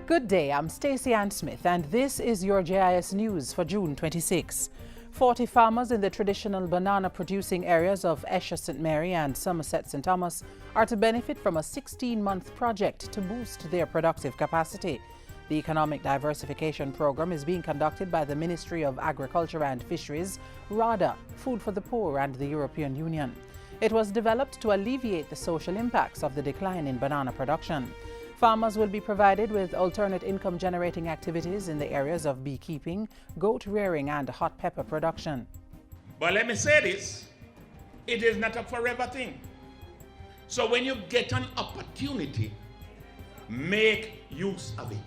Good day, I'm Stacey Ann Smith and this is your JIS News for June 26. 40 farmers in the traditional banana-producing areas of Esher St. Mary and Somerset St. Thomas are to benefit from a 16-month project to boost their productive capacity. The Economic Diversification Program is being conducted by the Ministry of Agriculture and Fisheries, RADA, Food for the Poor and the European Union. It was developed to alleviate the social impacts of the decline in banana production. Farmers will be provided with alternate income-generating activities in the areas of beekeeping, goat rearing and hot pepper production. But let me say this, it is not a forever thing. So when you get an opportunity, make use of it.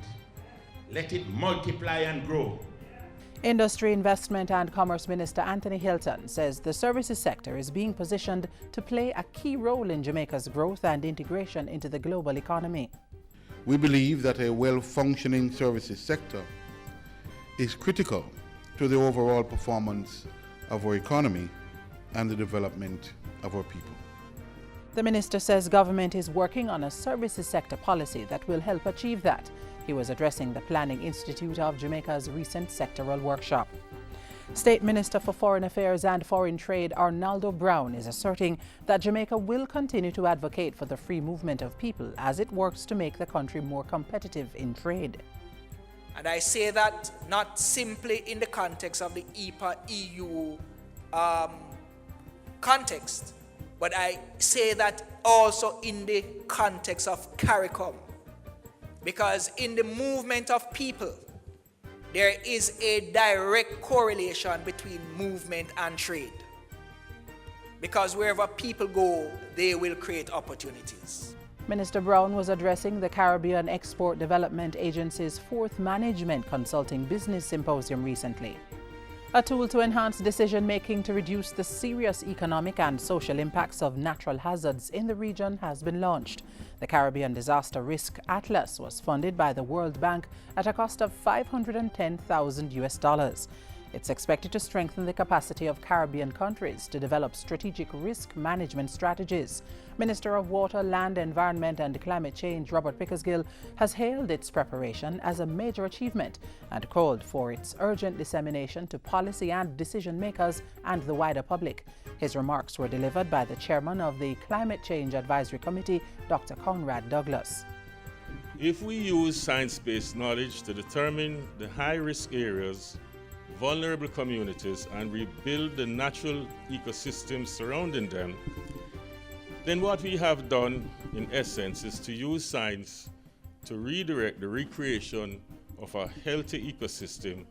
Let it multiply and grow. Industry, Investment and Commerce Minister Anthony Hilton says the services sector is being positioned to play a key role in Jamaica's growth and integration into the global economy. We believe that a well-functioning services sector is critical to the overall performance of our economy and the development of our people. The minister says government is working on a services sector policy that will help achieve that. He was addressing the Planning Institute of Jamaica's recent sectoral workshop. State Minister for Foreign Affairs and Foreign Trade Arnaldo Brown is asserting that Jamaica will continue to advocate for the free movement of people as it works to make the country more competitive in trade. And I say that not simply in the context of the EPA-EU context, but I say that also in the context of CARICOM. Because in the movement of people, there is a direct correlation between movement and trade. Because wherever people go, they will create opportunities. Minister Brown was addressing the Caribbean Export Development Agency's 4th Management Consulting Business Symposium recently. A tool to enhance decision-making to reduce the serious economic and social impacts of natural hazards in the region has been launched. The Caribbean Disaster Risk Atlas was funded by the World Bank at a cost of $510,000. It's expected to strengthen the capacity of Caribbean countries to develop strategic risk management strategies. Minister of Water, Land, Environment and Climate Change Robert Pickersgill has hailed its preparation as a major achievement and called for its urgent dissemination to policy and decision makers and the wider public. His remarks were delivered by the chairman of the Climate Change Advisory Committee, Dr. Conrad Douglas. If we use science-based knowledge to determine the high-risk areas, vulnerable communities, and rebuild the natural ecosystems surrounding them, then what we have done in essence is to use science to redirect the recreation of a healthy ecosystem,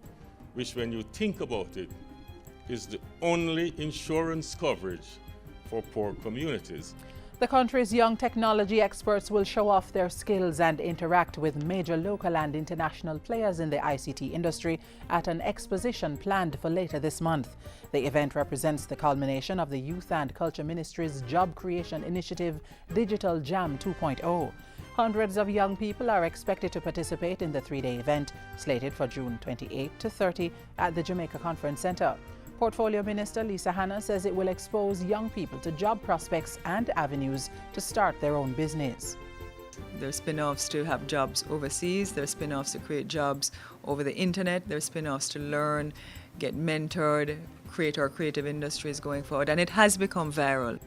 which when you think about it, is the only insurance coverage for poor communities. The country's young technology experts will show off their skills and interact with major local and international players in the ICT industry at an exposition planned for later this month. The event represents the culmination of the Youth and Culture Ministry's job creation initiative, Digital Jam 2.0. Hundreds of young people are expected to participate in the 3-day event, slated for June 28 to 30 at the Jamaica Conference Center. Portfolio Minister Lisa Hanna says it will expose young people to job prospects and avenues to start their own business. There are spin-offs to have jobs overseas, there are spin-offs to create jobs over the internet, there are spin-offs to learn, get mentored, create our creative industries going forward, and it has become viral.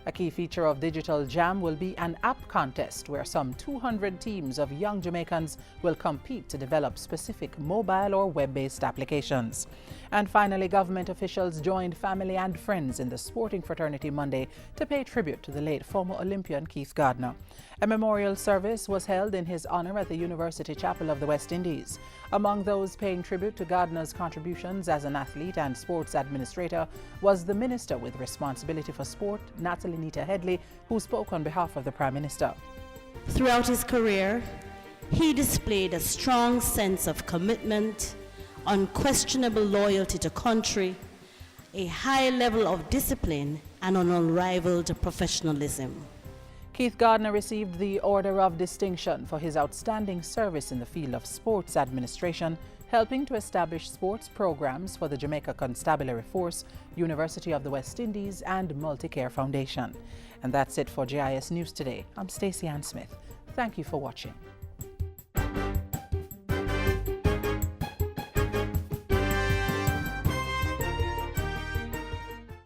A key feature of Digital Jam will be an app contest where some 200 teams of young Jamaicans will compete to develop specific mobile or web-based applications. And finally, government officials joined family and friends in the sporting fraternity Monday to pay tribute to the late former Olympian Keith Gardner. A memorial service was held in his honor at the University Chapel of the West Indies. Among those paying tribute to Gardner's contributions as an athlete and sports administrator was the Minister with responsibility for sport, Natalie Nita Headley, who spoke on behalf of the Prime Minister. Throughout his career, he displayed a strong sense of commitment, unquestionable loyalty to country, a high level of discipline, and an unrivaled professionalism. Keith Gardner received the Order of Distinction for his outstanding service in the field of sports administration, helping to establish sports programs for the Jamaica Constabulary Force, University of the West Indies, and Multicare Foundation. And that's it for JIS News today. I'm Stacey Ann Smith. Thank you for watching.